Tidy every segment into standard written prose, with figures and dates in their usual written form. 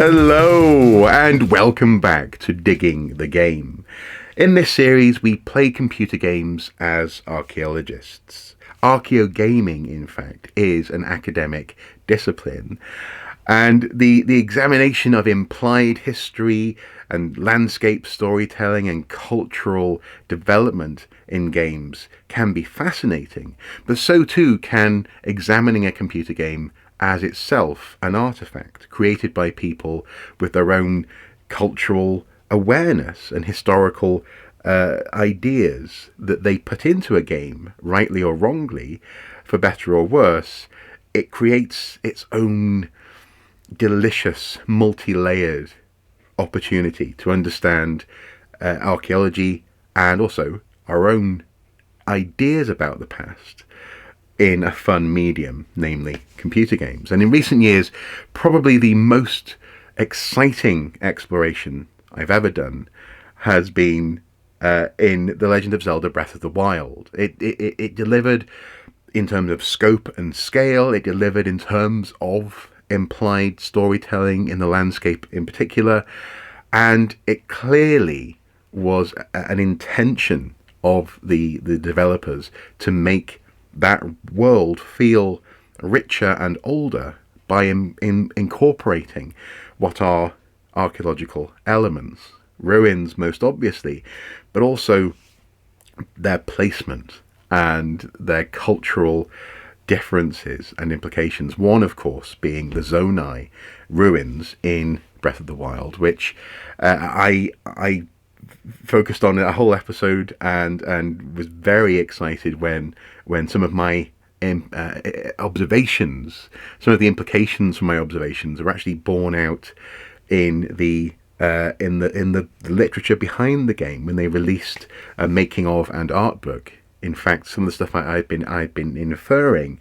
Hello, and welcome back to Digging the Game. In this series, we play computer games as archaeologists. Archaeogaming, in fact, is an academic discipline, and the examination of implied history and landscape storytelling and cultural development in games can be fascinating, but so too can examining a computer game as itself an artifact created by people with their own cultural awareness and historical ideas that they put into a game, rightly or wrongly, for better or worse. It creates its own delicious, multi-layered opportunity to understand archaeology and also our own ideas about the past in a fun medium, namely computer games. And in recent years, probably the most exciting exploration I've ever done has been in The Legend of Zelda Breath of the Wild. It delivered in terms of scope and scale, it delivered in terms of implied storytelling in the landscape in particular, and it clearly was an intention of the developers to make that world feel richer and older by incorporating what are archaeological elements, ruins most obviously, but also their placement and their cultural differences and implications. One, of course, being the Zonai ruins in Breath of the Wild, which I focused on a whole episode and was very excited when some of my observations, some of the implications from my observations are actually borne out in the literature behind the game when they released a making of and art book. In fact, some of the stuff I've been inferring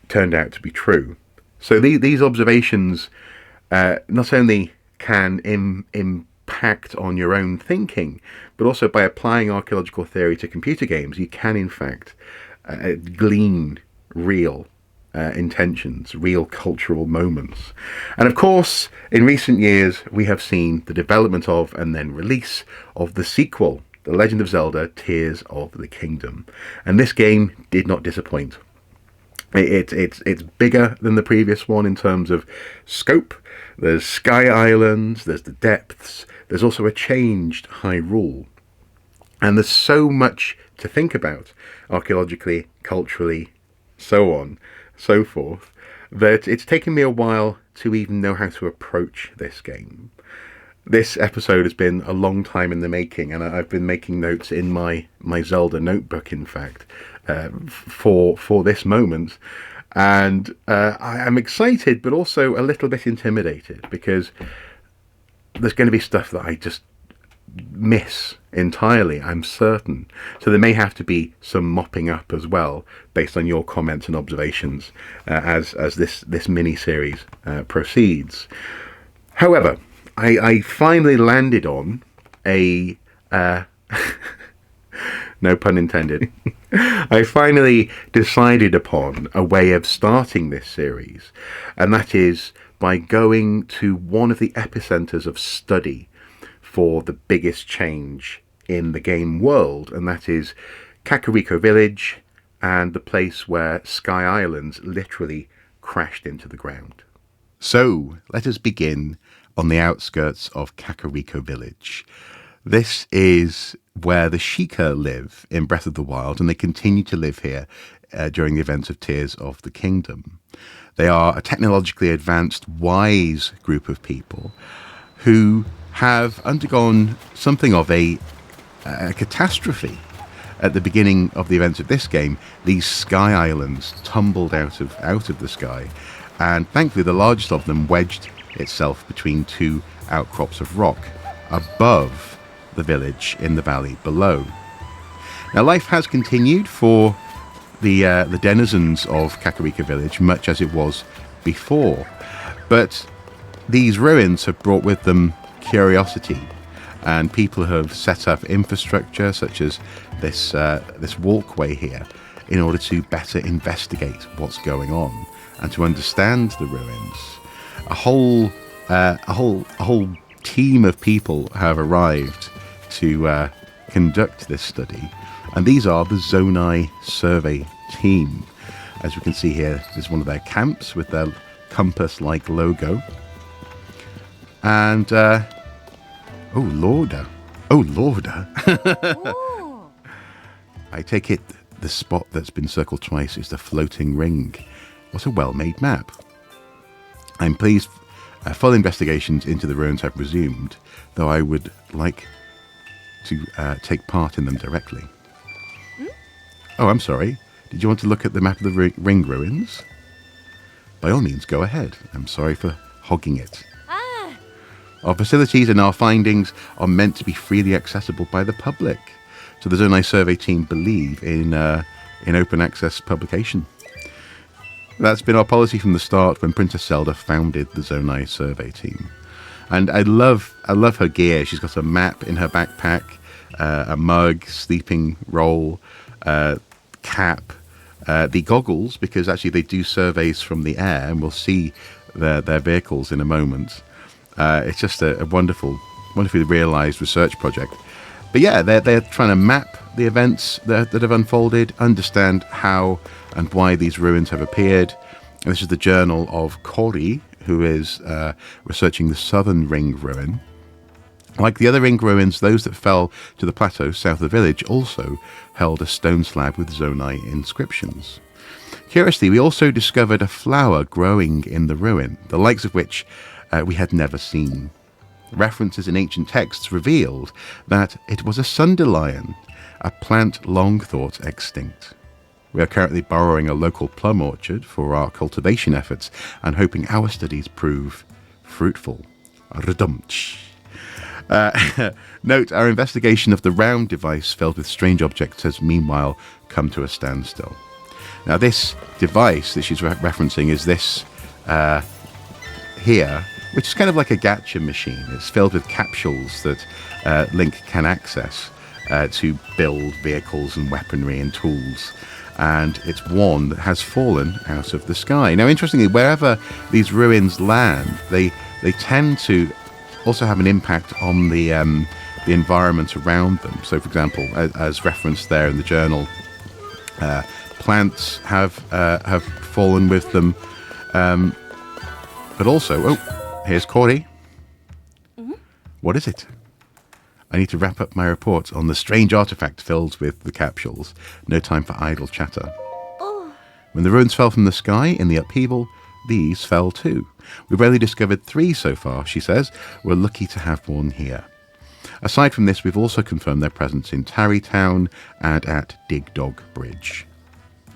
turned out to be true. So these observations not only can impact on your own thinking, but also by applying archaeological theory to computer games, you can in fact glean real intentions, real cultural moments. And of course, in recent years, we have seen the development of and then release of the sequel, The Legend of Zelda Tears of the Kingdom. And this game did not disappoint. It's bigger than the previous one in terms of scope. There's sky islands, there's the depths, there's also a changed Hyrule. And there's so much to think about, archaeologically, culturally, so on, so forth, that it's taken me a while to even know how to approach this game. This episode has been a long time in the making, and I've been making notes in my Zelda notebook, in fact, for this moment. And I am excited, but also a little bit intimidated, because there's going to be stuff that I just miss entirely, I'm certain. So there may have to be some mopping up as well, based on your comments and observations as this mini-series proceeds. However, I finally landed on a... no pun intended. I finally decided upon a way of starting this series, and that is by going to one of the epicenters of study for the biggest change in the game world, and that is Kakariko Village and the place where Sky Islands literally crashed into the ground. So let us begin on the outskirts of Kakariko Village. This is where the Sheikah live in Breath of the Wild, and they continue to live here during the events of Tears of the Kingdom. They are a technologically advanced, wise group of people who have undergone something of a catastrophe. At the beginning of the events of this game, these sky islands tumbled out of the sky, and thankfully the largest of them wedged itself between two outcrops of rock above the village in the valley below. Now, life has continued for the denizens of Kakariko Village, much as it was before, but these ruins have brought with them curiosity, and people have set up infrastructure such as this walkway here in order to better investigate what's going on and to understand the ruins. A whole a whole team of people have arrived to conduct this study, and these are the Zonai survey team. As we can see here, there's one of their camps with their compass-like logo, and oh lorda, I take it the spot that's been circled twice is the floating ring. What a well-made map. I'm pleased full investigations into the ruins have resumed, though I would like to take part in them directly. Oh, I'm sorry. Did you want to look at the map of the ring ruins? By all means, go ahead. I'm sorry for hogging it. Our facilities and our findings are meant to be freely accessible by the public. So the Zonai survey team believe in open access publication. That's been our policy from the start when Princess Zelda founded the Zonai survey team. And I love her gear. She's got a map in her backpack, a mug, sleeping roll, cap, the goggles, because actually they do surveys from the air, and we'll see their vehicles in a moment. It's just a wonderfully realised research project. But yeah, they're trying to map the events that have unfolded, understand how and why these ruins have appeared. And this is the journal of Kori, who is researching the southern ring ruin. Like the other ring ruins, those that fell to the plateau south of the village also held a stone slab with Zonai inscriptions. Curiously, we also discovered a flower growing in the ruin, the likes of which we had never seen. References in ancient texts revealed that it was a sundelion, a plant long thought extinct. We are currently borrowing a local plum orchard for our cultivation efforts and hoping our studies prove fruitful. Note, our investigation of the round device filled with strange objects has meanwhile come to a standstill. Now this device that she's referencing is this here, which is kind of like a gacha machine. It's filled with capsules that Link can access to build vehicles and weaponry and tools. And it's one that has fallen out of the sky. Now, interestingly, wherever these ruins land, they tend to also have an impact on the environment around them. So, for example, as referenced there in the journal, plants have fallen with them. But also, here's Kori. Mm-hmm. What is it? I need to wrap up my report on the strange artifact filled with the capsules. No time for idle chatter. Oh. When the ruins fell from the sky in the upheaval, these fell too. We've only discovered 3 so far, she says. We're lucky to have one here. Aside from this, we've also confirmed their presence in Tarrytown and at Dig Dog Bridge.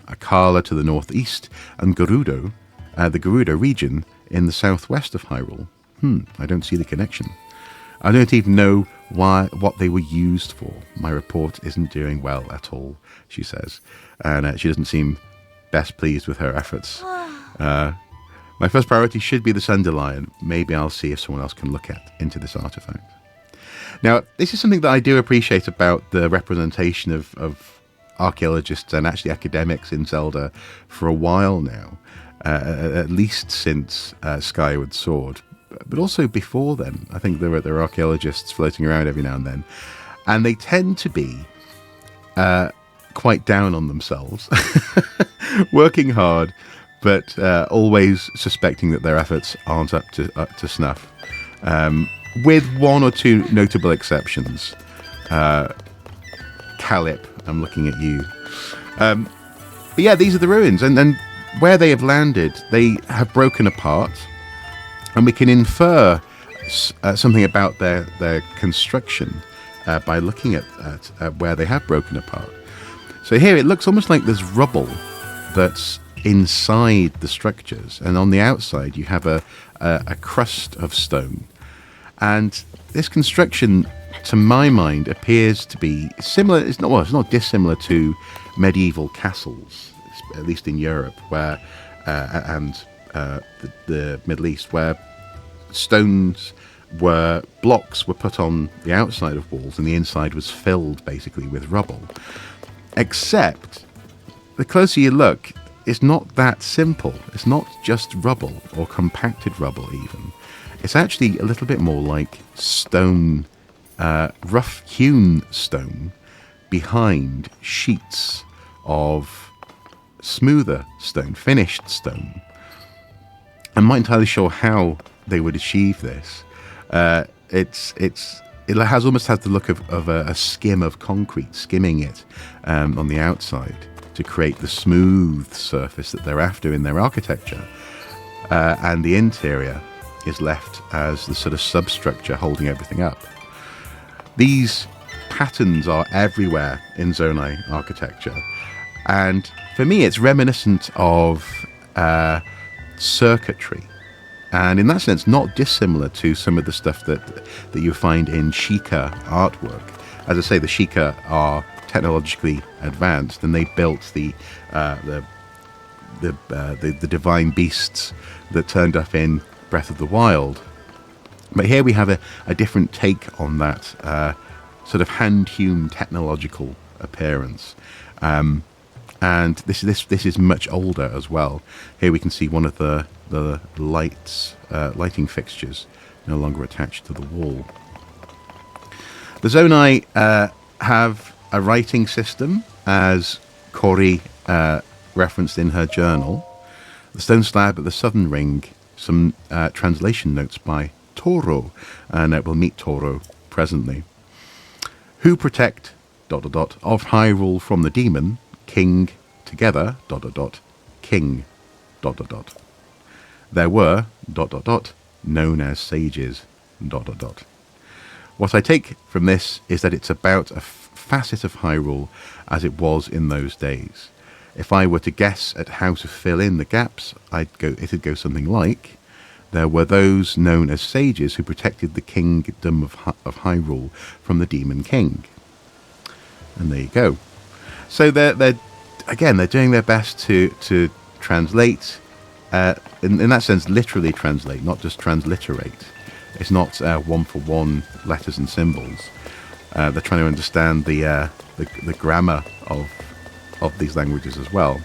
Akala to the northeast, and Gerudo, the Gerudo region in the southwest of Hyrule. I don't see the connection. I don't even know what they were used for. My report isn't doing well at all, she says. And she doesn't seem best pleased with her efforts. My first priority should be the Sundelion. Maybe I'll see if someone else can look into this artifact. Now, this is something that I do appreciate about the representation of archaeologists and actually academics in Zelda for a while now, at least since Skyward Sword. But also before then. I think there are archaeologists floating around every now and then. And they tend to be quite down on themselves, working hard, but always suspecting that their efforts aren't up to snuff. With 1 or 2 notable exceptions. Calip, I'm looking at you. But yeah, these are the ruins. And where they have landed, they have broken apart. And we can infer something about their construction by looking at where they have broken apart. So here it looks almost like there's rubble that's inside the structures, and on the outside you have a crust of stone. And this construction, to my mind, appears to be similar. It's not dissimilar to medieval castles, at least in Europe, where the Middle East, where blocks were put on the outside of walls and the inside was filled basically with rubble. Except the closer you look, it's not that simple. It's not just rubble or compacted rubble even. It's actually a little bit more like stone, rough hewn stone behind sheets of smoother stone, finished stone. I'm not entirely sure how they would achieve this. It almost has the look of a skim of concrete, skimming it on the outside to create the smooth surface that they're after in their architecture. And the interior is left as the sort of substructure holding everything up. These patterns are everywhere in Zonai architecture. And for me, it's reminiscent of circuitry. And in that sense, not dissimilar to some of the stuff that you find in Sheikah artwork. As I say, the Sheikah are technologically advanced, and they built the divine beasts that turned up in Breath of the Wild. But here we have a different take on that sort of hand-hewn technological appearance. And this is much older as well. Here we can see one of the lighting fixtures no longer attached to the wall. The Zonai have a writing system, as Cori referenced in her journal. The stone slab at the southern ring, some translation notes by Toro, and we'll meet Toro presently. Who protect ... of Hyrule from the demon, king together ... king ... There were ... known as sages ... What I take from this is that it's about a facet of Hyrule as it was in those days. If I were to guess at how to fill in the gaps, it'd go something like: there were those known as sages who protected the kingdom of Hyrule from the demon king. And there you go. So they're doing their best to translate, in that sense, literally translate, not just transliterate. It's not one-for-one letters and symbols. They're trying to understand the grammar of these languages as well.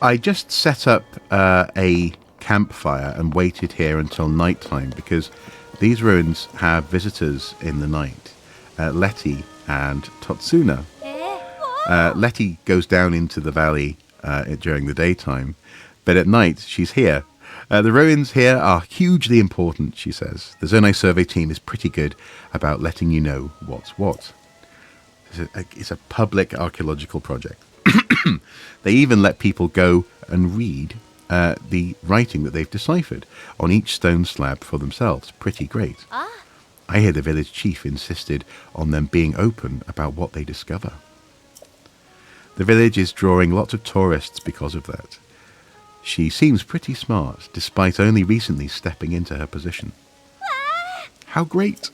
I just set up a campfire and waited here until nighttime because these ruins have visitors in the night, Letty and Totsuna. Letty goes down into the valley during the daytime, but at night she's here. The ruins here are hugely important, she says. The Zonai survey team is pretty good about letting you know what's what. It's a public archaeological project. They even let people go and read the writing that they've deciphered on each stone slab for themselves. Pretty great. I hear the village chief insisted on them being open about what they discover. The village is drawing lots of tourists because of that. She seems pretty smart, despite only recently stepping into her position. How great!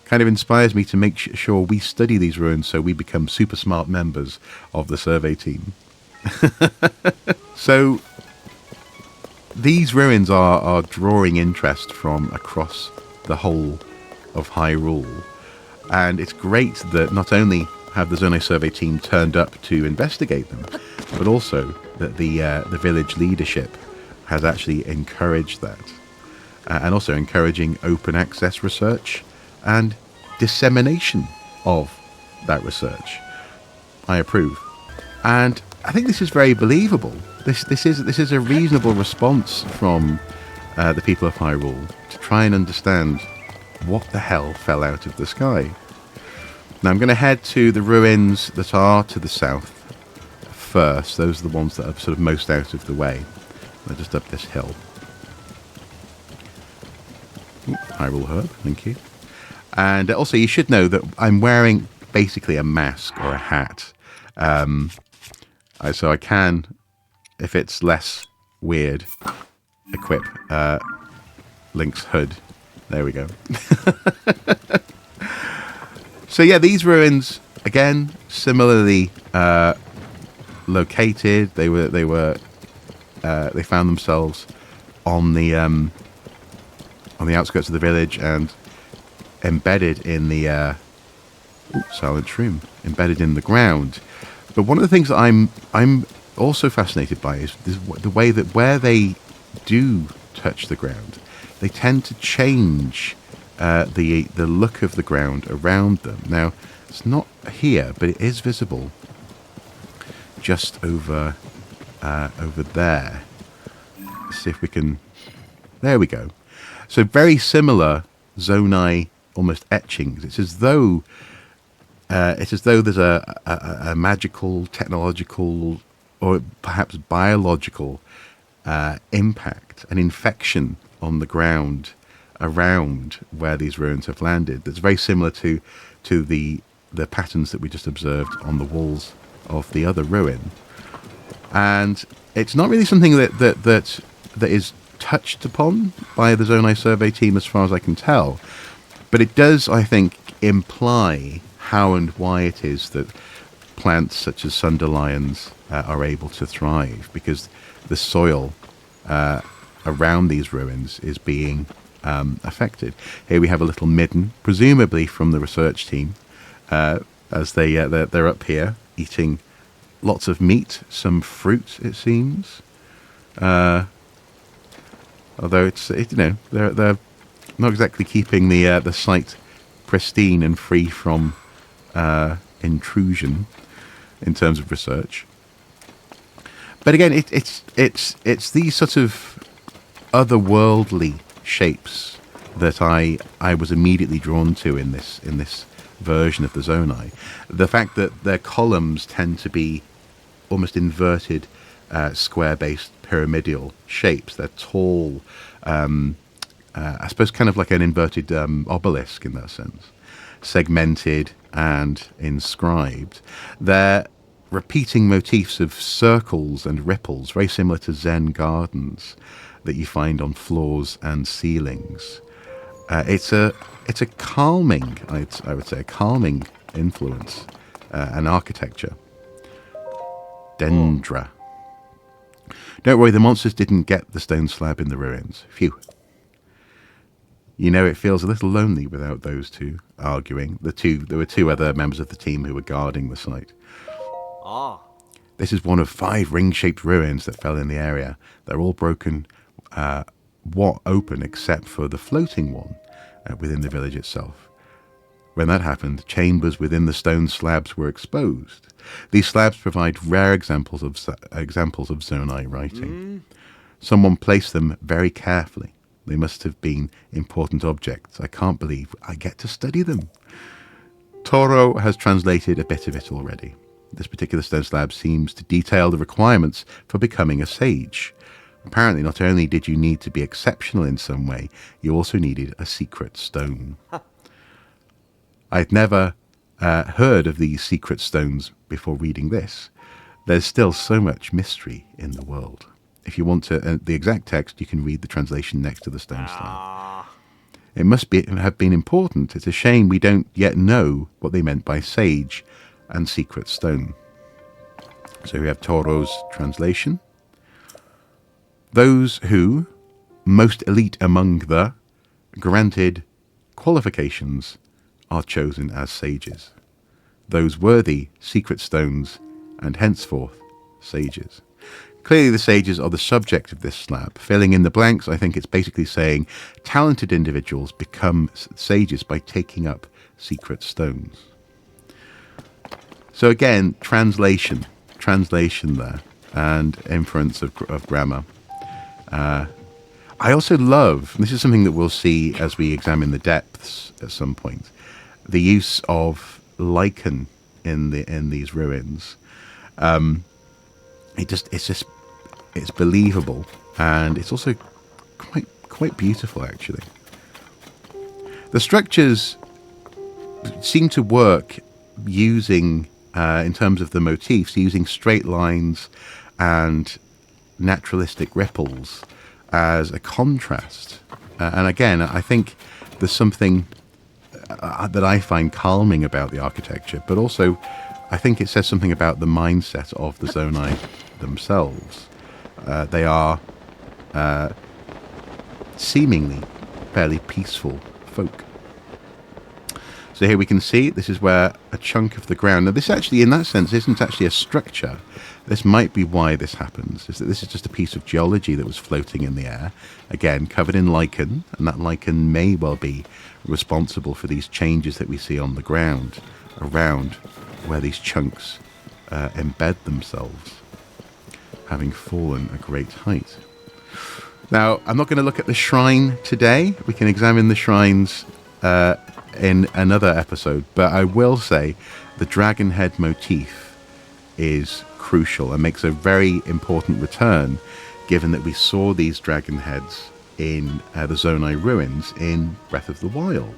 Kind of inspires me to make sure we study these ruins so we become super smart members of the survey team. So, these ruins are drawing interest from across the whole of Hyrule. And it's great that not only have the Zonai survey team turned up to investigate them, but also that the village leadership has actually encouraged that. And also encouraging open access research and dissemination of that research. I approve. And I think this is very believable. This is a reasonable response from the people of Hyrule to try and understand what the hell fell out of the sky. Now I'm going to head to the ruins that are to the south first. Those are the ones that are sort of most out of the way. They're just up this hill. Ooh, Hyrule herb, thank you. And also you should know that I'm wearing basically a mask or a hat. So I can, if it's less weird, equip Link's hood. There we go. So yeah, these ruins again similarly located. They found themselves on the outskirts of the village and embedded in the silent shroom, embedded in the ground. But one of the things that I'm also fascinated by is the way that where they do touch the ground, they tend to change the look of the ground around them. Now, it's not here, but it is visible just over there. Let's see if we can... There we go. So very similar Zonai, almost etchings. It's as though there's a magical, technological, or perhaps biological impact, an infection on the ground around where these ruins have landed. That's very similar to the patterns that we just observed on the walls of the other ruin. And it's not really something that is touched upon by the Zonai survey team, as far as I can tell. But it does, I think, imply how and why it is that plants such as sunderlions are able to thrive, because the soil around these ruins is being affected. Here we have a little midden, presumably from the research team, as they're up here eating lots of meat, some fruit, it seems. Although they're not exactly keeping the site pristine and free from intrusion in terms of research. But again, it's these sort of otherworldly shapes that I was immediately drawn to in this version of the Zonai. The fact that their columns tend to be almost inverted, square-based pyramidal shapes. They're tall, I suppose kind of like an inverted obelisk in that sense, segmented and inscribed. They're repeating motifs of circles and ripples, very similar to Zen gardens that you find on floors and ceilings. It's a calming, I would say, a calming influence, and architecture. Dendra. Don't worry, the monsters didn't get the stone slab in the ruins. Phew. You know, it feels a little lonely without those two arguing. There were two other members of the team who were guarding the site. This is one of 5 ring-shaped ruins that fell in the area. They're all broken, open except for the floating one within the village itself. When that happened, chambers within the stone slabs were exposed. These slabs provide rare examples of Zonai writing. Someone placed them very carefully. They must have been important objects. I can't believe I get to study them. Toro has translated a bit of it already. This particular stone slab seems to detail the requirements for becoming a sage. Apparently, not only did you need to be exceptional in some way, you also needed a secret stone. I'd never heard of these secret stones before reading this. There's still so much mystery in the world. If you want to, the exact text, you can read the translation next to the stone slab. It must have been important. It's a shame we don't yet know what they meant by sage and secret stone. So we have Toro's translation. Those who, most elite among the, granted qualifications, are chosen as sages. Those worthy, secret stones, and henceforth sages. Clearly the sages are the subject of this slab. Filling in the blanks, I think it's basically saying talented individuals become sages by taking up secret stones. So again, translation there, and inference of grammar. I also love, and this is something that we'll see as we examine the depths at some point, the use of lichen in these ruins. It's believable, and it's also quite beautiful actually. The structures seem to work using, in terms of the motifs, using straight lines and naturalistic ripples as a contrast. And again, I think there's something that I find calming about the architecture, but also I think it says something about the mindset of the Zonai themselves. They are seemingly fairly peaceful folk. So here we can see this is where a chunk of the ground. Now this actually, in that sense, isn't actually a structure. This might be why this happens, is that this is just a piece of geology that was floating in the air, again covered in lichen, and that lichen may well be responsible for these changes that we see on the ground around where these chunks embed themselves, having fallen a great height. Now, I'm not going to look at the shrine today. We can examine the shrines in another episode, but I will say the dragon head motif is crucial and makes a very important return, given that we saw these dragon heads in the Zonai ruins in Breath of the Wild.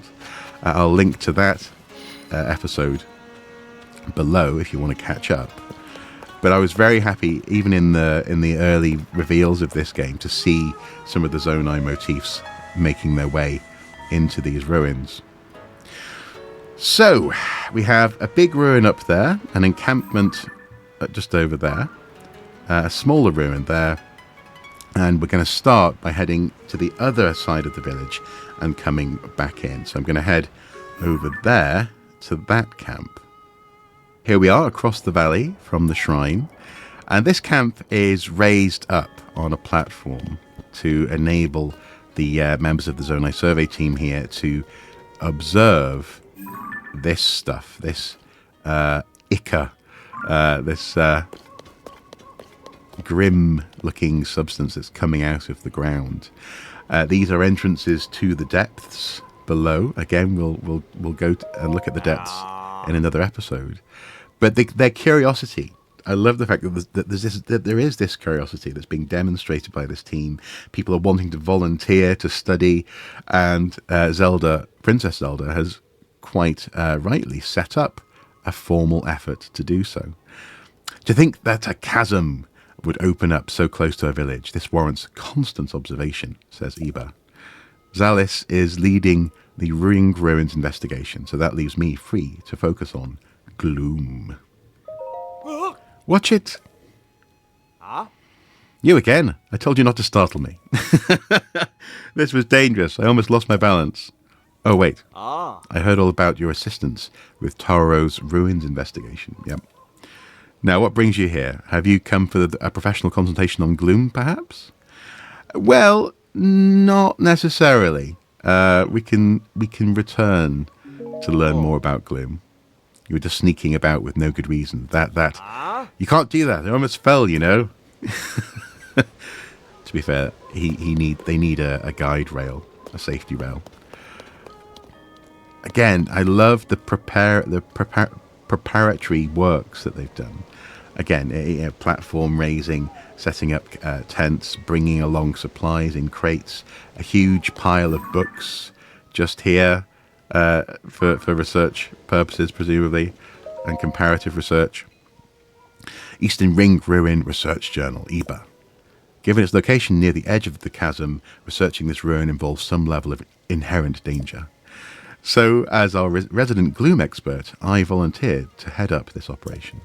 I'll link to that episode below if you want to catch up. But I was very happy, even in the early reveals of this game, to see some of the Zonai motifs making their way into these ruins. So, we have a big ruin up there, an encampment just over there, a smaller ruin there, and we're going to start by heading to the other side of the village and coming back in. So I'm going to head over there to that camp. Here we are across the valley from the shrine, and this camp is raised up on a platform to enable the members of the Zonai survey team here to observe this stuff, this ichor, this grim-looking substance that's coming out of the ground. These are entrances to the depths below. Again, we'll go and look at the depths in another episode. But their curiosity, I love the fact that there is this curiosity that's being demonstrated by this team. People are wanting to volunteer to study, and Princess Zelda has quite rightly set up a formal effort to do so. To think that a chasm would open up so close to a village, this warrants constant observation, says Iba. Zalis is leading the Ring Ruins investigation, so that leaves me free to focus on Gloom. Watch it. You again. I told you not to startle me. This was dangerous. I almost lost my balance. Oh, wait. I heard all about your assistance with Taro's ruins investigation. Yep. Now, what brings you here? Have you come for a professional consultation on Gloom, perhaps? Well, not necessarily. We can return to learn more about Gloom. You were just sneaking about with no good reason. You can't do that. I almost fell, you know. To be fair, they need a guide rail, a safety rail. Again, I love the preparatory works that they've done. Again, platform raising, setting up tents, bringing along supplies in crates, a huge pile of books just here for research purposes, presumably, and comparative research. Eastern Ring Ruin Research Journal, Iba. Given its location near the edge of the chasm, researching this ruin involves some level of inherent danger. So, as our resident Gloom expert, I volunteered to head up this operation.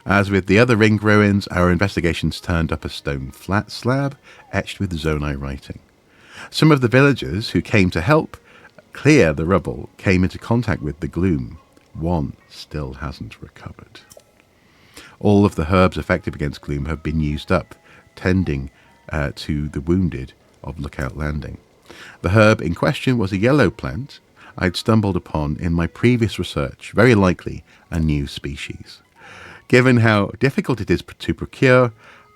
As with the other ring ruins, our investigations turned up a stone flat slab etched with Zonai writing. Some of the villagers who came to help clear the rubble came into contact with the gloom. One still hasn't recovered. All of the herbs effective against gloom have been used up, tending to the wounded of Lookout Landing. The herb in question was a yellow plant I'd stumbled upon in my previous research, very likely a new species. Given how difficult it is to procure,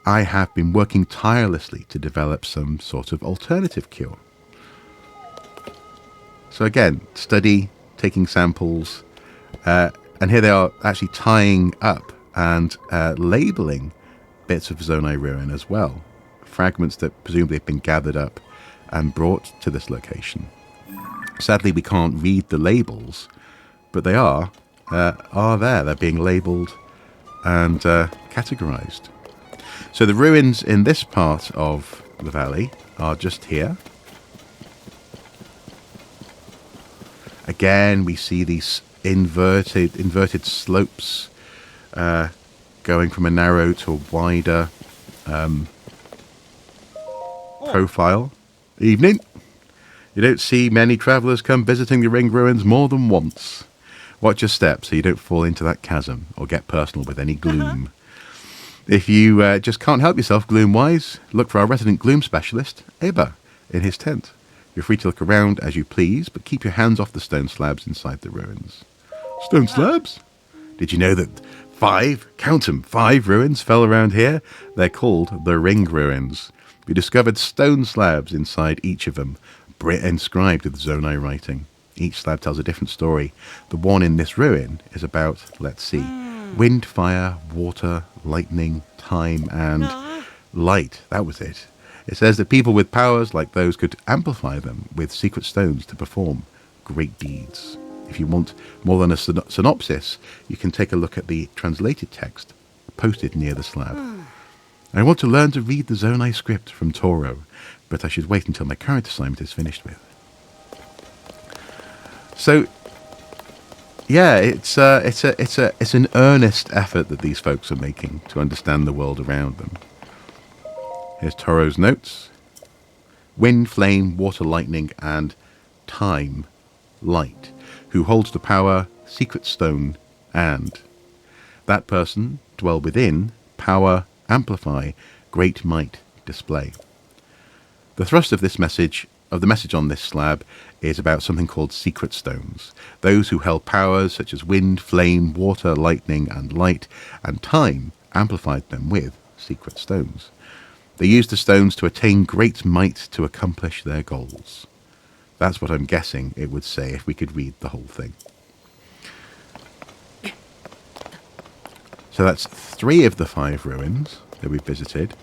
I have been working tirelessly to develop some sort of alternative cure. So again, study, taking samples, and here they are actually tying up and labelling bits of Zonai ruin as well. Fragments that presumably have been gathered up and brought to this location. Sadly, we can't read the labels, but they are there. They're being labelled and categorized. So the ruins in this part of the valley are just here. Again, we see these inverted slopes going from a narrow to a wider profile. Evening. You don't see many travellers come visiting the ring ruins more than once. Watch your step so you don't fall into that chasm or get personal with any gloom. If you just can't help yourself gloom-wise, look for our resident gloom specialist, Eba, in his tent. You're free to look around as you please, but keep your hands off the stone slabs inside the ruins. Stone slabs? Did you know that 5 ruins fell around here? They're called the ring ruins. We discovered stone slabs inside each of them, inscribed with Zonai writing. Each slab tells a different story. The one in this ruin is about, let's see, wind, fire, water, lightning, time, and light. That was it. It says that people with powers like those could amplify them with secret stones to perform great deeds. If you want more than a synopsis, you can take a look at the translated text posted near the slab. I want to learn to read the Zonai script from Toro, but I should wait until my current assignment is finished with. So, yeah, it's an earnest effort that these folks are making to understand the world around them. Here's Toro's notes. Wind, flame, water, lightning, and time, light. Who holds the power, secret stone, and that person dwell within, power, amplify, great might, display. The thrust of the message on this slab is about something called secret stones. Those who held powers such as wind, flame, water, lightning, and light, and time amplified them with secret stones. They used the stones to attain great might to accomplish their goals. That's what I'm guessing it would say if we could read the whole thing. So that's 3 of the 5 ruins that we've visited.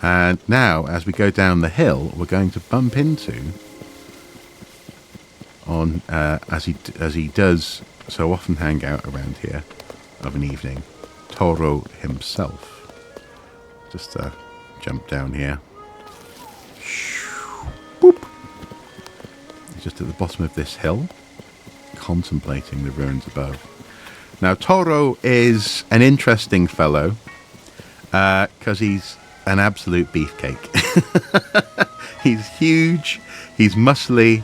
And now, as we go down the hill, we're going to bump into, as he does so often hang out around here of an evening, Toro himself. Just jump down here. Boop. He's just at the bottom of this hill, contemplating the ruins above. Now, Toro is an interesting fellow, because he's an absolute beefcake. He's huge, he's muscly,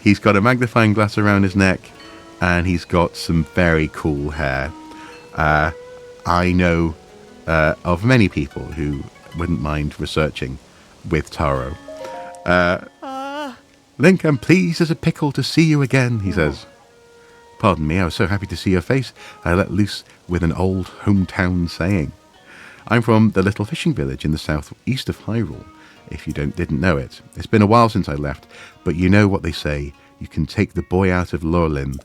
he's got a magnifying glass around his neck, and he's got some very cool hair. I know of many people who wouldn't mind researching with Taro. Link, I'm pleased as a pickle to see you again, he says. Pardon me, I was so happy to see your face, I let loose with an old hometown saying. I'm from the little fishing village in the southeast of Hyrule, if you didn't know it. It's been a while since I left, but you know what they say, you can take the boy out of Lorlin.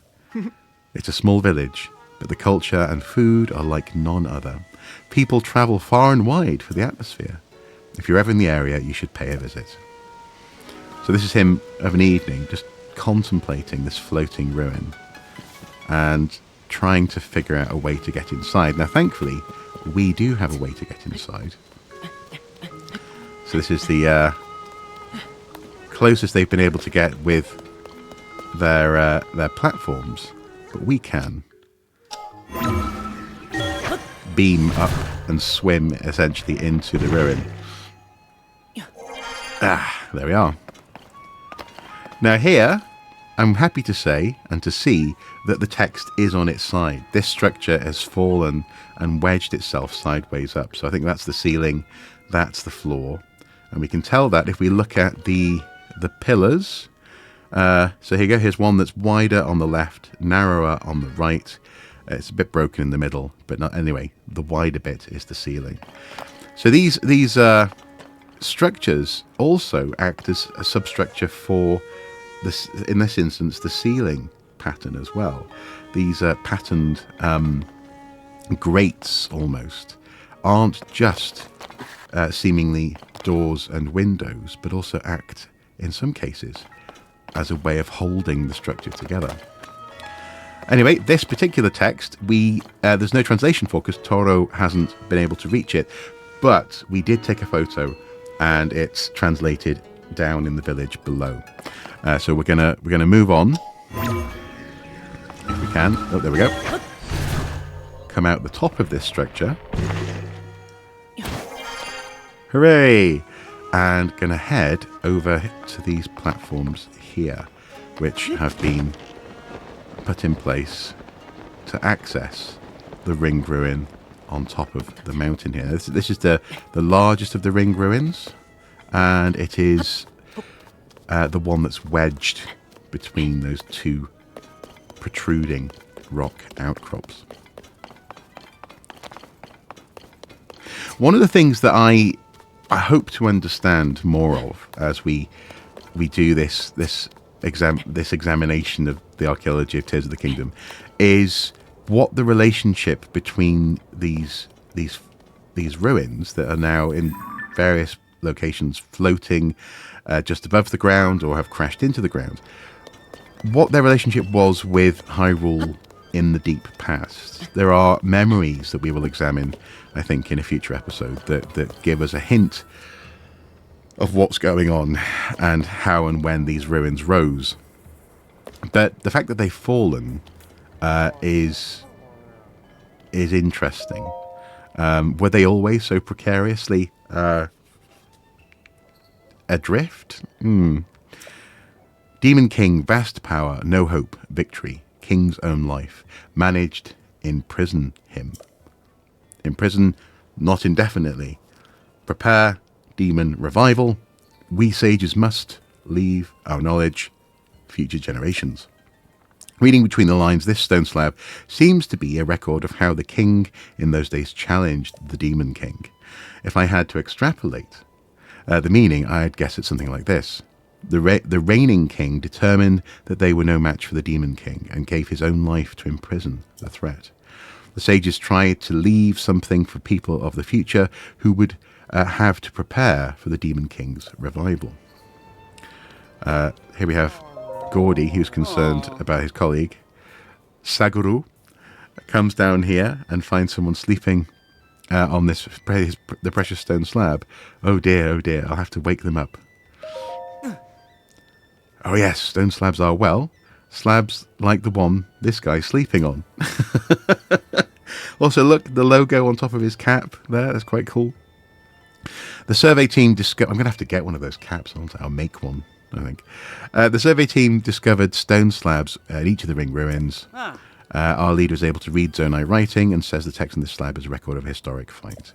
It's a small village, but the culture and food are like none other. People travel far and wide for the atmosphere. If you're ever in the area, you should pay a visit. So this is him of an evening, just contemplating this floating ruin and trying to figure out a way to get inside. Now, thankfully, we do have a way to get inside. So this is the closest they've been able to get with their platforms, but we can beam up and swim essentially into the ruin. There we are. Now here, I'm happy to say and to see that the text is on its side. This structure has fallen and wedged itself sideways up. So I think that's the ceiling, that's the floor. And we can tell that if we look at the pillars. So here you go, here's one that's wider on the left, narrower on the right. It's a bit broken in the middle, but not anyway, the wider bit is the ceiling. So these structures also act as a substructure for this, in this instance, the ceiling pattern as well. These patterned grates almost aren't just seemingly doors and windows, but also act in some cases as a way of holding the structure together. Anyway, this particular text, there's no translation for because Toro hasn't been able to reach it, but we did take a photo and it's translated down in the village below. So we're gonna move on if we can. Oh, there we go. Come out the top of this structure. Hooray! and going to head over to these platforms here, which have been put in place to access the ringed ruin on top of the mountain here. This is the largest of the ringed ruins, and it is the one that's wedged between those two protruding rock outcrops. One of the things that I hope to understand more of as we do this examination of the archaeology of Tears of the Kingdom is what the relationship between these ruins that are now in various locations floating just above the ground or have crashed into the ground, what their relationship was with Hyrule in the deep past. There are memories that we will examine, I think, in a future episode that give us a hint of what's going on and how and when these ruins rose. But the fact that they've fallen is interesting. Were they always so precariously adrift? Demon King, vast power, no hope, victory, king's own life, managed imprison him. Imprison not indefinitely. Prepare demon revival. We sages must leave our knowledge future generations. Reading between the lines, this stone slab seems to be a record of how the king in those days challenged the Demon King. If I had to extrapolate the meaning, I'd guess it's something like this. The reigning king determined that they were no match for the Demon King and gave his own life to imprison the threat. The sages tried to leave something for people of the future who would have to prepare for the Demon King's revival. Here we have Gordy, who's concerned about his colleague. Saguru comes down here and finds someone sleeping on the precious stone slab. Oh dear, I'll have to wake them up. Oh yes, stone slabs are, well, slabs like the one this guy's sleeping on. Also, look, the logo on top of his cap there, that's quite cool. The survey team I'm going to have to get one of those caps. I'll make one, I think. The survey team discovered stone slabs at each of the ring ruins. Our leader is able to read Zonai writing and says the text on this slab is a record of a historic fight.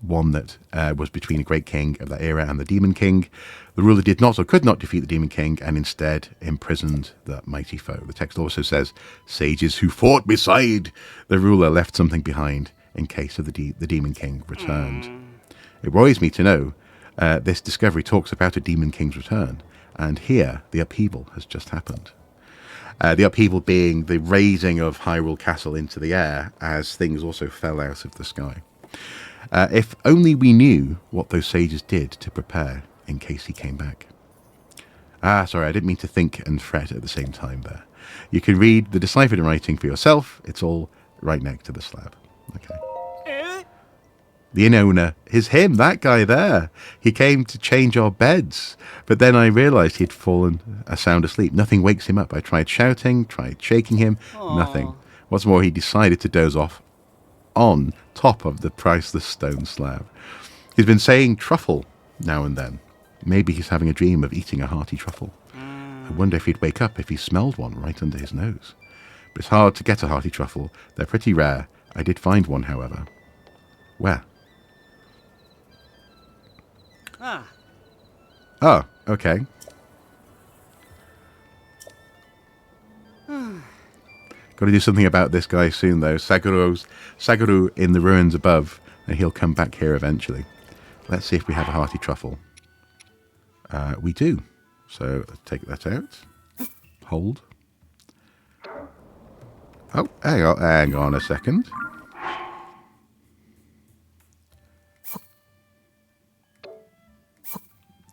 One that was between a great king of that era and the Demon King. The ruler did not or could not defeat the Demon King and instead imprisoned the mighty foe. The text also says, sages who fought beside the ruler left something behind in case of the Demon King returned. It worries me to know this discovery talks about a Demon King's return, and here the upheaval has just happened. The upheaval being the raising of Hyrule Castle into the air as things also fell out of the sky. If only we knew what those sages did to prepare in case he came back. Sorry, I didn't mean to think and fret at the same time there. You can read the deciphered writing for yourself. It's all right next to the slab. Okay. The inn owner is him, that guy there. He came to change our beds, but then I realised he'd fallen sound asleep. Nothing wakes him up. I tried shouting, tried shaking him, nothing. What's more, he decided to doze off on top of the priceless stone slab. He's been saying truffle now and then. Maybe he's having a dream of eating a hearty truffle. I wonder if he'd wake up if he smelled one right under his nose. But it's hard to get a hearty truffle. They're pretty rare. I did find one, however. Where? Oh, okay. Got to do something about this guy soon, though. Saguru in the ruins above, and he'll come back here eventually. Let's see if we have a hearty truffle. We do. So let's take that out. Hold. Oh, hang on a second.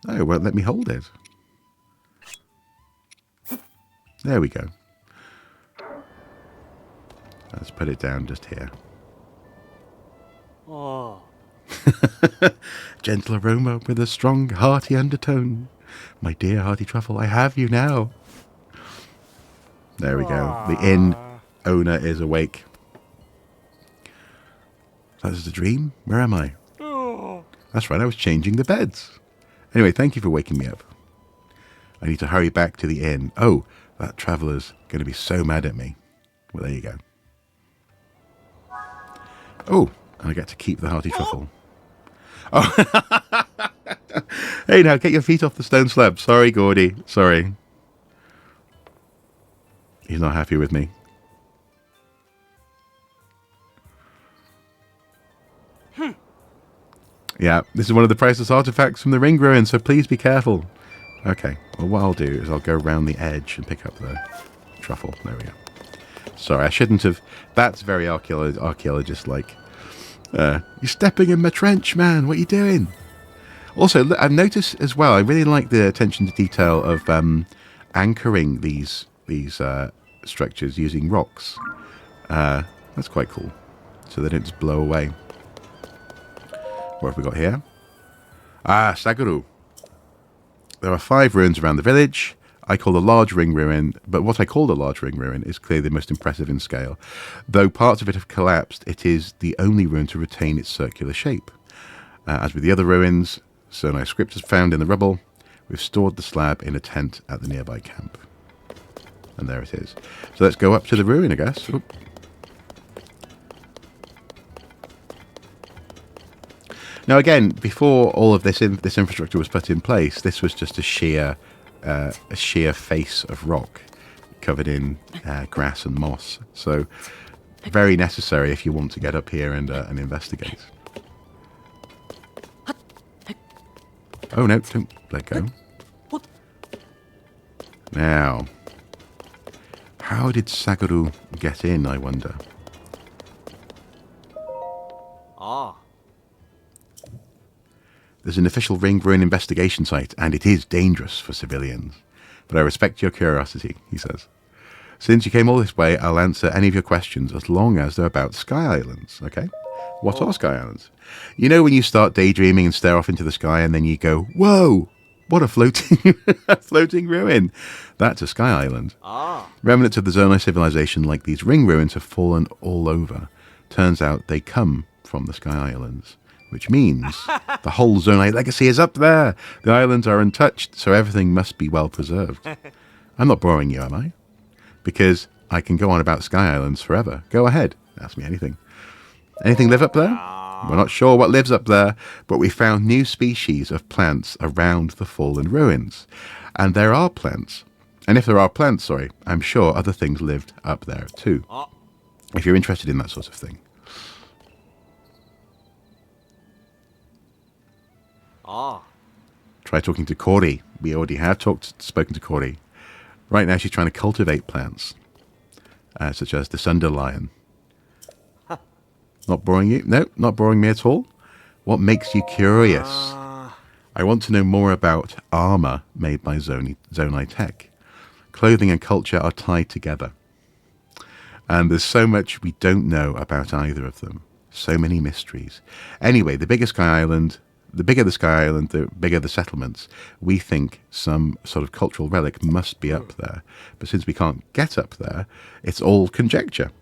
Oh, it won't let me hold it. There we go. Let's put it down just here. Gentle aroma with a strong, hearty undertone. My dear hearty truffle, I have you now. There we go. The inn owner is awake. That is a dream? Where am I? That's right, I was changing the beds. Anyway, thank you for waking me up. I need to hurry back to the inn. Oh, that traveller's going to be so mad at me. Well, there you go. Oh, and I get to keep the hearty truffle. Oh, hey, now get your feet off the stone slab. Sorry, Gordy. Sorry. He's not happy with me. Yeah, this is one of the priceless artifacts from the ring ruin, so please be careful. Okay, well, what I'll do is I'll go around the edge and pick up the truffle. There we go. Sorry, I shouldn't have. That's very archaeologist-like. You're stepping in my trench, man. What are you doing? Also, look, I've noticed as well, I really like the attention to detail of anchoring these structures using rocks. That's quite cool. So they don't just blow away. What have we got here? Ah, Saguru. There are 5 ruins around the village. I call the large ring ruin, but what I call the large ring ruin is clearly the most impressive in scale. Though parts of it have collapsed, it is the only ruin to retain its circular shape. As with the other ruins, Zonai script is found in the rubble. We've stored the slab in a tent at the nearby camp. And there it is. So let's go up to the ruin, I guess. Oop. Now again, before all of this infrastructure was put in place, this was just a sheer face of rock covered in grass and moss. So very necessary if you want to get up here and investigate. Oh no, don't let go. Now, how did Saguru get in, I wonder? There's an official ring ruin investigation site, and it is dangerous for civilians. But I respect your curiosity, he says. Since you came all this way, I'll answer any of your questions as long as they're about Sky Islands, okay? What are Sky Islands? You know when you start daydreaming and stare off into the sky and then you go, whoa, what a floating, floating ruin. That's a Sky Island. Remnants of the Zonai civilization like these ring ruins have fallen all over. Turns out they come from the Sky Islands. Which means the whole Zonai legacy is up there. The islands are untouched, so everything must be well preserved. I'm not boring you, am I? Because I can go on about Sky Islands forever. Go ahead. Ask me anything. Anything live up there? We're not sure what lives up there, but we found new species of plants around the fallen ruins. And there are plants. And if there are plants, I'm sure other things lived up there too. If you're interested in that sort of thing. Try talking to Corey. We already have spoken to Corey. Right now she's trying to cultivate plants, such as the Sunderlion. Not boring you? No, not boring me at all. What makes you curious? I want to know more about armor made by Zonai tech. Clothing and culture are tied together. And there's so much we don't know about either of them. So many mysteries. Anyway, the bigger the Sky Island, the bigger the settlements. We think some sort of cultural relic must be up there. But since we can't get up there, it's all conjecture.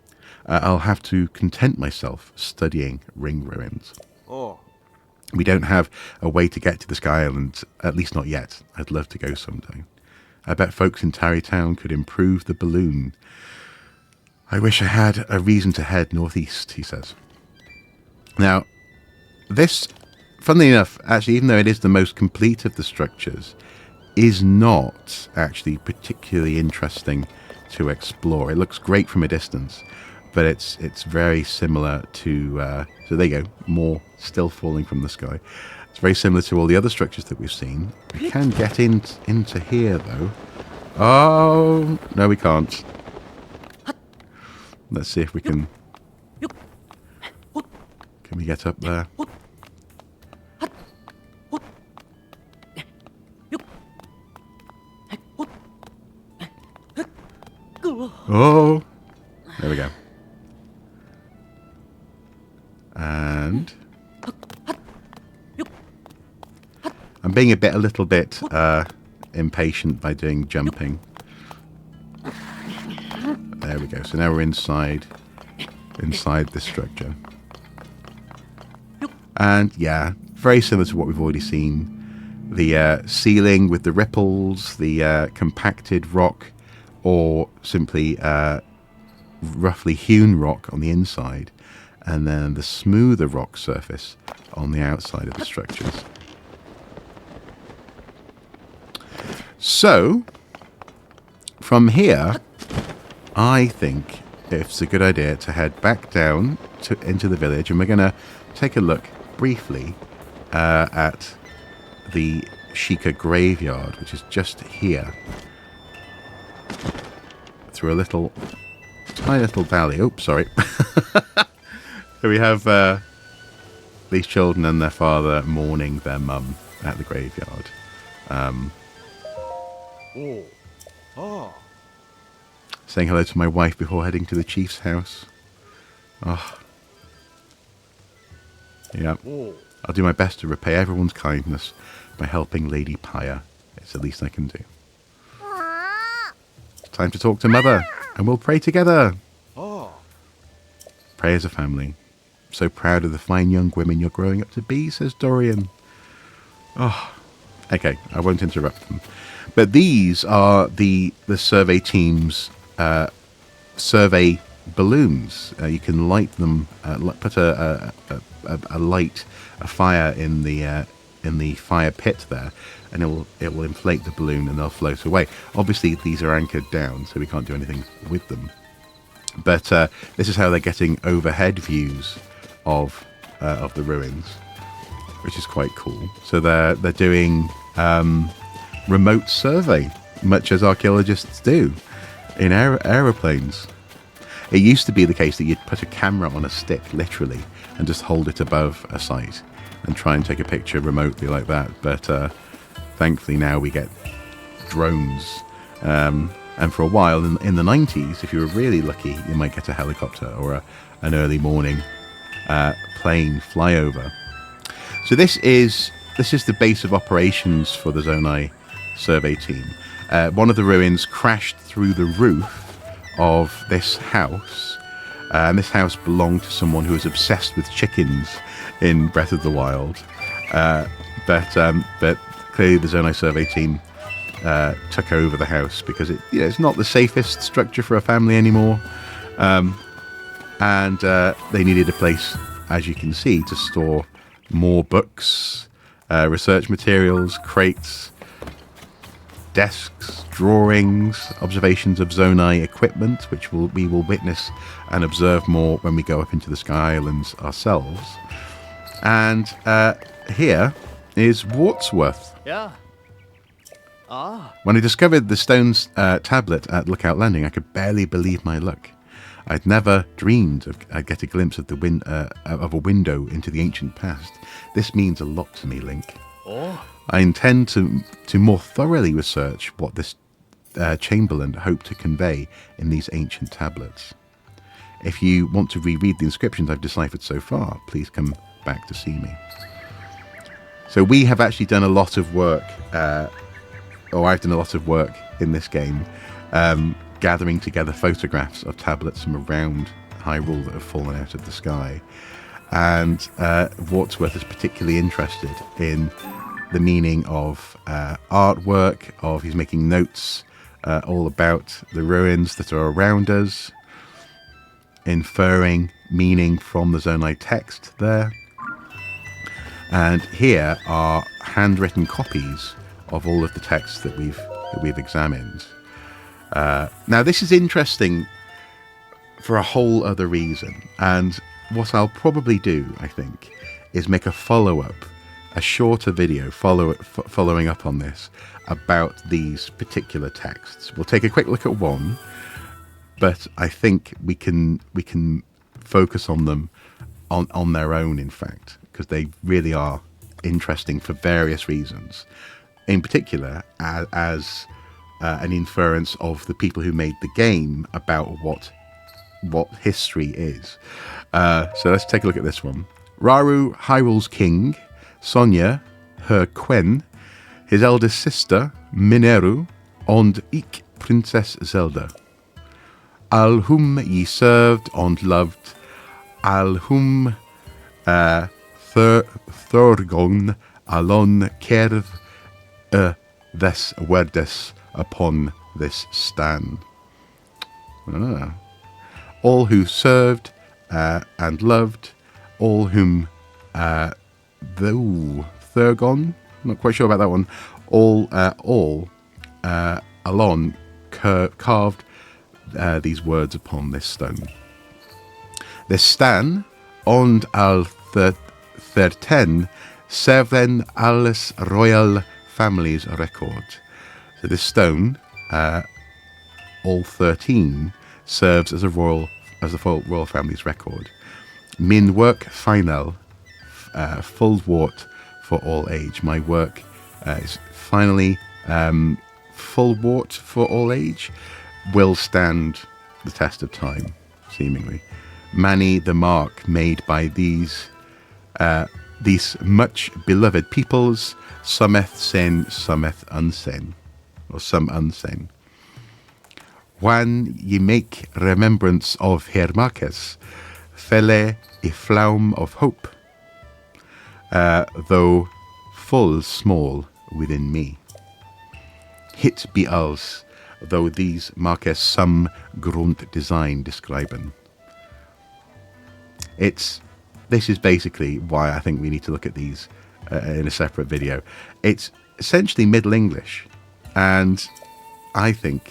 I'll have to content myself studying ring ruins. We don't have a way to get to the Sky Islands, at least not yet. I'd love to go someday. I bet folks in Tarrytown could improve the balloon. I wish I had a reason to head northeast, he says. Now, this, funnily enough, actually, even though it is the most complete of the structures, is not actually particularly interesting to explore. It looks great from a distance, but it's very similar to, so there you go, more still falling from the sky. It's very similar to all the other structures that we've seen. We can get into here, though. Oh, no, we can't. Let's see if we can... Can we get up there? Oh! There we go. And... I'm being a little bit impatient by doing jumping. There we go. So now we're inside this structure. And yeah, very similar to what we've already seen. The ceiling with the ripples, the compacted rock, or simply roughly hewn rock on the inside, and then the smoother rock surface on the outside of the structures. So, from here, I think it's a good idea to head back down into the village, and we're going to take a look briefly at the Sheikah graveyard, which is just here, through a tiny little valley. Oops, sorry. So we have these children and their father mourning their mum at the graveyard. Saying hello to my wife before heading to the chief's house. Oh. Yeah. I'll do my best to repay everyone's kindness by helping Lady Pyre. It's the least I can do. It's time to talk to Mother, and we'll pray together. Pray as a family. So proud of the fine young women you're growing up to be, says Dorian. Oh, okay, I won't interrupt them. But these are the survey team's survey balloons. You can light them, put a fire in the fire pit there, and it will inflate the balloon and they'll float away. Obviously, these are anchored down, so we can't do anything with them. But this is how they're getting overhead views of the ruins, which is quite cool. So they're doing remote survey, much as archaeologists do in aeroplanes. It used to be the case that you'd put a camera on a stick, literally, and just hold it above a site and try and take a picture remotely like that. But thankfully now we get drones. And for a while in the 90s, if you were really lucky, you might get a helicopter or an early morning plane flyover. So this is the base of operations for the Zonai survey team. One of the ruins crashed through the roof of this house, and this house belonged to someone who was obsessed with chickens in Breath of the Wild. But clearly the Zonai survey team took over the house because it's not the safest structure for a family anymore, and they needed a place, as you can see, to store more books, research materials, crates, desks, drawings, observations of Zonai equipment, which we will witness and observe more when we go up into the Sky Islands ourselves. And here is Wartsworth. Yeah. When I discovered the stone's tablet at Lookout Landing, I could barely believe my luck. I'd never dreamed I'd get a glimpse of of a window into the ancient past. This means a lot to me, Link. I intend to more thoroughly research what this Chamberlain hoped to convey in these ancient tablets. If you want to reread the inscriptions I've deciphered so far, please come back to see me. So we have actually done a lot of work, or I've done a lot of work in this game, gathering together photographs of tablets from around Hyrule that have fallen out of the sky. And Wartsworth is particularly interested in the meaning of artwork, he's making notes all about the ruins that are around us, inferring meaning from the Zonai text there. And here are handwritten copies of all of the texts that we've examined. Now this is interesting for a whole other reason, and what I'll probably do, I think, is make a follow-up, a shorter video following up on this about these particular texts. We'll take a quick look at one, but I think we can focus on them on their own, in fact, because they really are interesting for various reasons. In particular, as an inference of the people who made the game about what history is. So let's take a look at this one. Rauru, Hyrule's king, Sonia, her Quen, his eldest sister, Mineru, and Ik, Princess Zelda. Al whom ye served and loved, al whom Thorgon alon cerdd this wordus upon this stan. All who served and loved, all whom Thurgon, not quite sure about that one, all alon carved these words upon this stone. This stan, ond al thirten, serven alles royal family's record. So this stone, all 13, serves as the royal family's record. Min work final, full wort for all age. My work is finally full wort for all age, will stand the test of time, seemingly. Many the mark made by these much beloved peoples, someth sen, someth unsen, or some unsen. When ye make remembrance of her markers, felle a flaum of hope, though full small within me. Hit be als, though these markers some grunt design describen. This is basically why I think we need to look at these in a separate video. It's essentially Middle English, and I think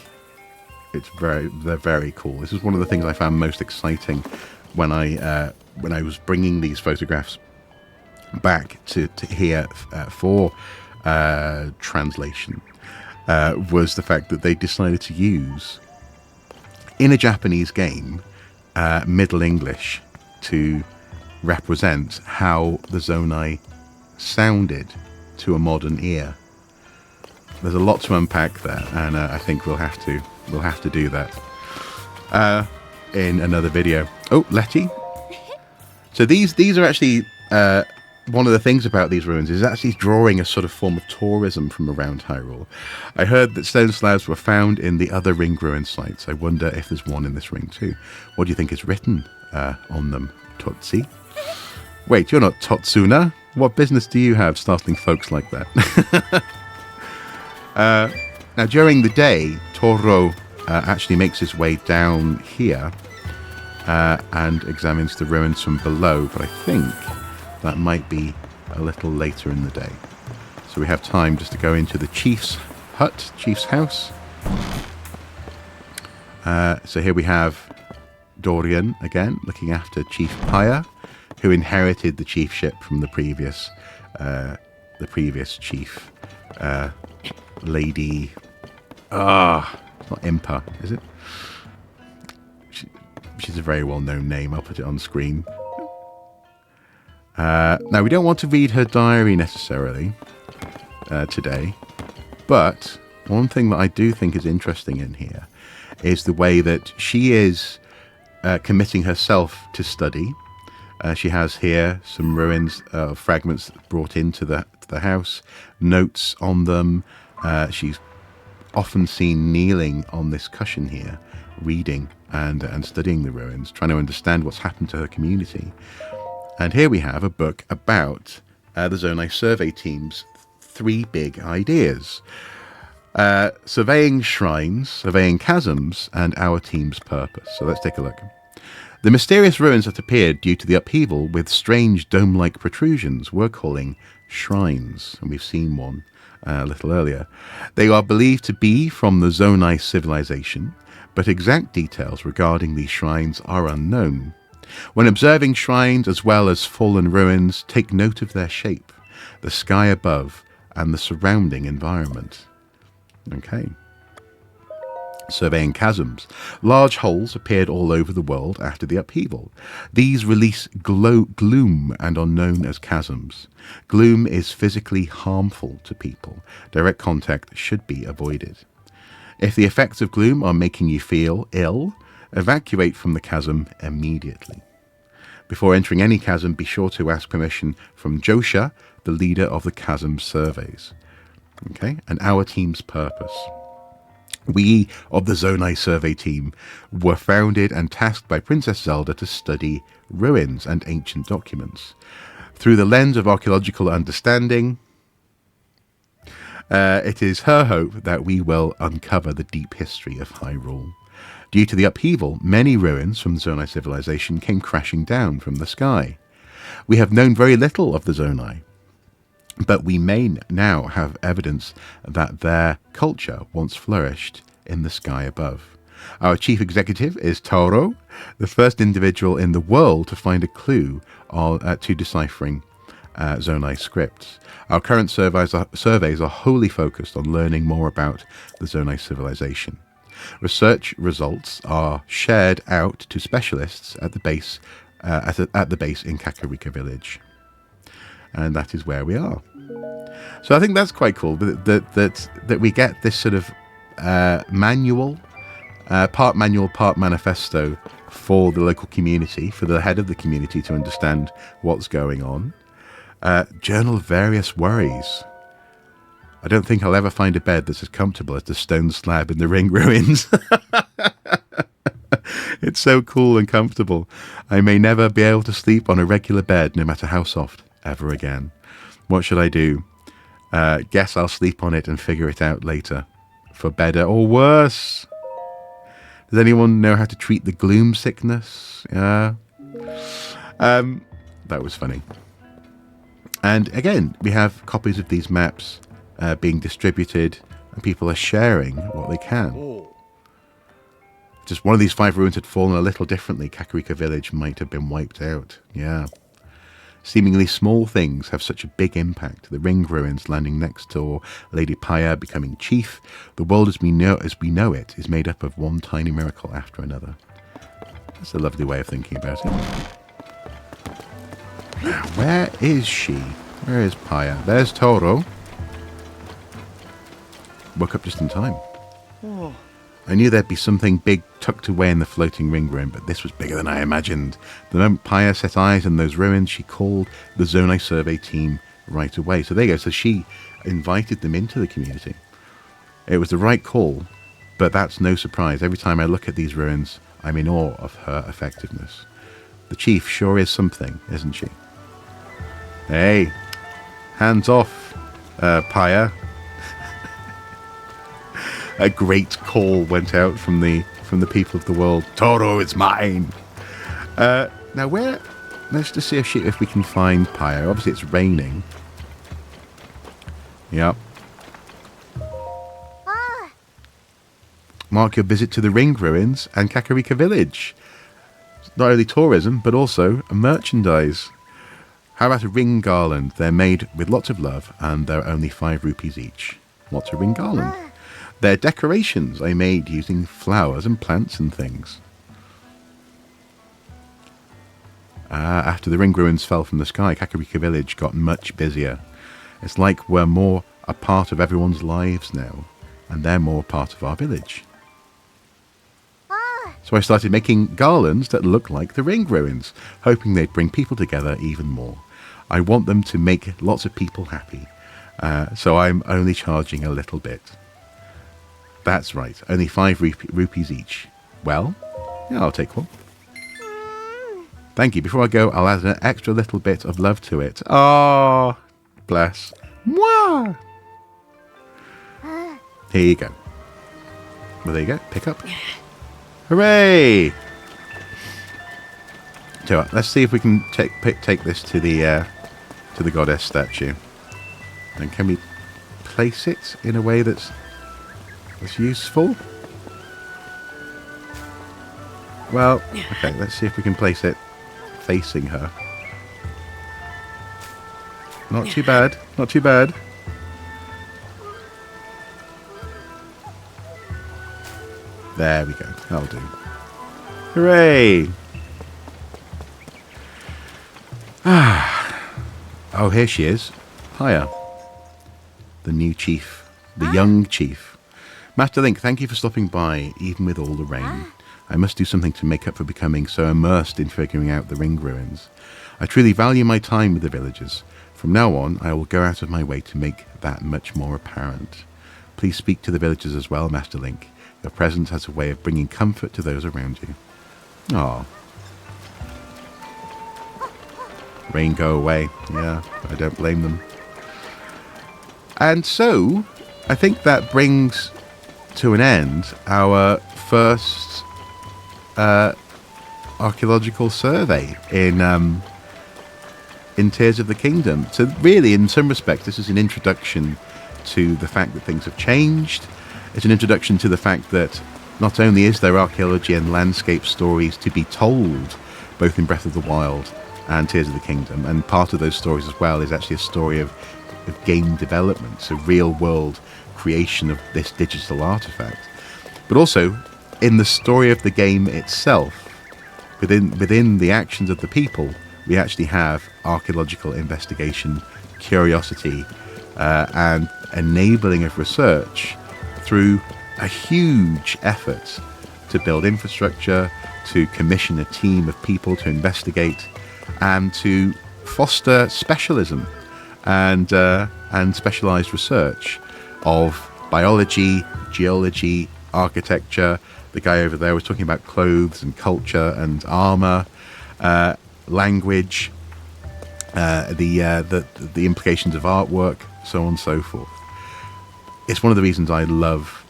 they're very cool. This is one of the things I found most exciting when I was bringing these photographs back to here for translation, was the fact that they decided to use, in a Japanese game, Middle English to represent how the Zonai sounded to a modern ear. There's a lot to unpack there, and I think we'll have to do that in another video. Oh, Letty. So these are actually one of the things about these ruins is actually drawing a sort of form of tourism from around Hyrule. I heard that stone slabs were found in the other ring ruin sites. I wonder if there's one in this ring too. What do you think is written on them, Totsi? Wait, you're not Totsuna? What business do you have startling folks like that? Now, during the day, Toro actually makes his way down here and examines the ruins from below, but I think that might be a little later in the day. So we have time just to go into the chief's hut, chief's house. So here we have Dorian again, looking after Chief Pyre, who inherited the chiefship from the previous chief, Lady. It's not Impa, is it? She's a very well-known name. I'll put it on screen. Now, we don't want to read her diary necessarily today, but one thing that I do think is interesting in here is the way that she is committing herself to study. She has here some ruins, fragments brought into the house, notes on them. She's often seen kneeling on this cushion here, reading and studying the ruins, trying to understand what's happened to her community. And here we have a book about the Zonai survey team's 3 big ideas. Surveying shrines, surveying chasms, and our team's purpose. So let's take a look. The mysterious ruins that appeared due to the upheaval with strange dome-like protrusions we're calling shrines, and we've seen one a little earlier. They are believed to be from the Zonai civilization, but exact details regarding these shrines are unknown. When observing shrines as well as fallen ruins, take note of their shape, the sky above, and the surrounding environment. Okay. Surveying chasms. Large holes appeared all over the world after the upheaval. These release gloom and are known as chasms. Gloom is physically harmful to people. Direct contact should be avoided. If the effects of gloom are making you feel ill, evacuate from the chasm immediately. Before entering any chasm, be sure to ask permission from Josha, the leader of the chasm surveys. Okay, and our team's purpose. We of the Zonai survey team were founded and tasked by Princess Zelda to study ruins and ancient documents. Through the lens of archaeological understanding, it is her hope that we will uncover the deep history of Hyrule. Due to the upheaval, many ruins from the Zonai civilization came crashing down from the sky. We have known very little of the Zonai, but we may now have evidence that their culture once flourished in the sky above. Our chief executive is Toro, the first individual in the world to find a clue to deciphering Zonai scripts. Our current surveys are wholly focused on learning more about the Zonai civilization. Research results are shared out to specialists at the base at the base in Kakariko Village, and that is where we are. So I think that's quite cool that we get this sort of manual, part manifesto for the local community, for the head of the community to understand what's going on. Journal of various worries. I don't think I'll ever find a bed that's as comfortable as the stone slab in the ring ruins. It's so cool and comfortable. I may never be able to sleep on a regular bed, no matter how soft, ever again. What should I do? Guess I'll sleep on it and figure it out later. For better or worse. Does anyone know how to treat the gloom sickness? That was funny. And again, we have copies of these maps being distributed, and people are sharing what they can. Just one of these 5 ruins had fallen a little differently. Kakariko Village might have been wiped out. Yeah. Seemingly small things have such a big impact. The ring ruins landing next door, Lady Paya becoming chief. The world as we know it is made up of one tiny miracle after another. That's a lovely way of thinking about it. Where is she? Where is Paya? There's Toro. Woke up just in time. Oh. I knew there'd be something big tucked away in the floating ring ruin, but this was bigger than I imagined. The moment Paya set eyes on those ruins, she called the Zonai survey team right away. So there you go. So she invited them into the community. It was the right call, but that's no surprise. Every time I look at these ruins, I'm in awe of her effectiveness. The chief sure is something, isn't she? Hey, hands off, Paya. A great call went out from the people of the world. Toro, it's mine. Now where? Let's just see if we can find Paya. Obviously, it's raining. Yep. Mark your visit to the ring ruins and Kakariko Village. Not only tourism, but also a merchandise. How about a ring garland? They're made with lots of love, and they're only 5 rupees each. What's a ring garland? They're decorations I made using flowers and plants and things. After the ring ruins fell from the sky, Kakariko Village got much busier. It's like we're more a part of everyone's lives now, and they're more part of our village. So I started making garlands that look like the ring ruins, hoping they'd bring people together even more. I want them to make lots of people happy, so I'm only charging a little bit. That's right, only 5 rupees each. Well, yeah, I'll take one. Thank you. Before I go, I'll add an extra little bit of love to it. Oh, bless. Mwah! Here you go. Well, there you go. Pick up. Hooray! So let's see if we can take this to the goddess statue. And can we place it in a way that's useful? Well, okay, let's see if we can place it facing her. Not too bad, not too bad. There we go, that'll do. Hooray! Oh, here she is. Paya. The new chief. The young chief. Master Link, thank you for stopping by, even with all the rain. I must do something to make up for becoming so immersed in figuring out the ring ruins. I truly value my time with the villagers. From now on, I will go out of my way to make that much more apparent. Please speak to the villagers as well, Master Link. Your presence has a way of bringing comfort to those around you. Aww. rain go away. Yeah, I don't blame them. And so, I think that brings to an end our first archaeological survey in Tears of the Kingdom. So really, in some respects, this is an introduction to the fact that things have changed. It's an introduction to the fact that not only is there archaeology and landscape stories to be told, both in Breath of the Wild and Tears of the Kingdom, and part of those stories as well is actually a story of game development, so real world creation of this digital artifact. But also, in the story of the game itself, within the actions of the people, we actually have archaeological investigation, curiosity, and enabling of research through a huge effort to build infrastructure, to commission a team of people to investigate, and to foster specialism and specialized research of biology, geology, architecture. The guy over there was talking about clothes and culture and armor, language, the implications of artwork, so on and so forth. It's one of the reasons I love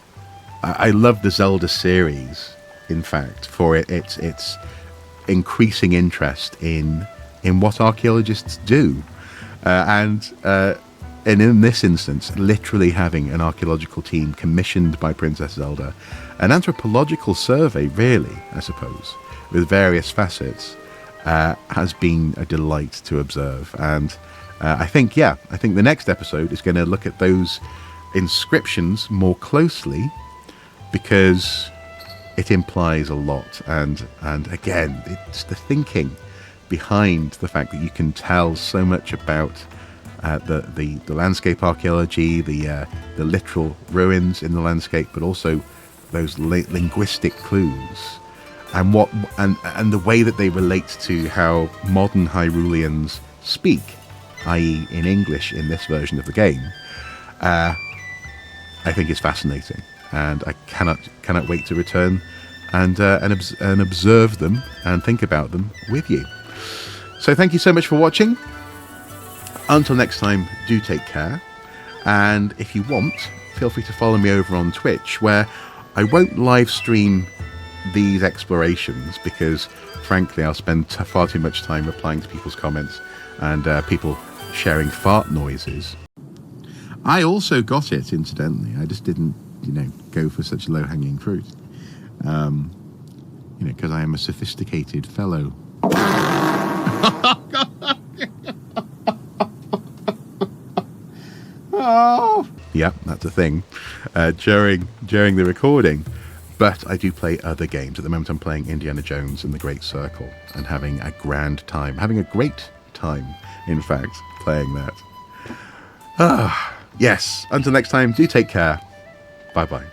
the Zelda series, in fact, for its increasing interest in what archaeologists do, and in this instance, literally having an archaeological team commissioned by Princess Zelda, an anthropological survey, really, I suppose, with various facets, has been a delight to observe. And I think the next episode is going to look at those inscriptions more closely, because it implies a lot. And again, it's the thinking behind the fact that you can tell so much about the landscape archaeology, the literal ruins in the landscape, but also those linguistic clues, and the way that they relate to how modern Hyruleans speak, i.e. in English in this version of the game. I think it's fascinating, and I cannot wait to return and observe them and think about them with you. So thank you so much for watching. Until next time, do take care. And if you want, feel free to follow me over on Twitch, where I won't live stream these explorations because, frankly, I'll spend far too much time replying to people's comments and people sharing fart noises. I also got it, incidentally. I just didn't, go for such low-hanging fruit. Because I am a sophisticated fellow. Oh. Yeah, that's a thing. During the recording, but I do play other games. At the moment, I'm playing Indiana Jones and the Great Circle and having a grand time, having a great time, in fact, playing that. Yes. Until next time, do take care. Bye bye.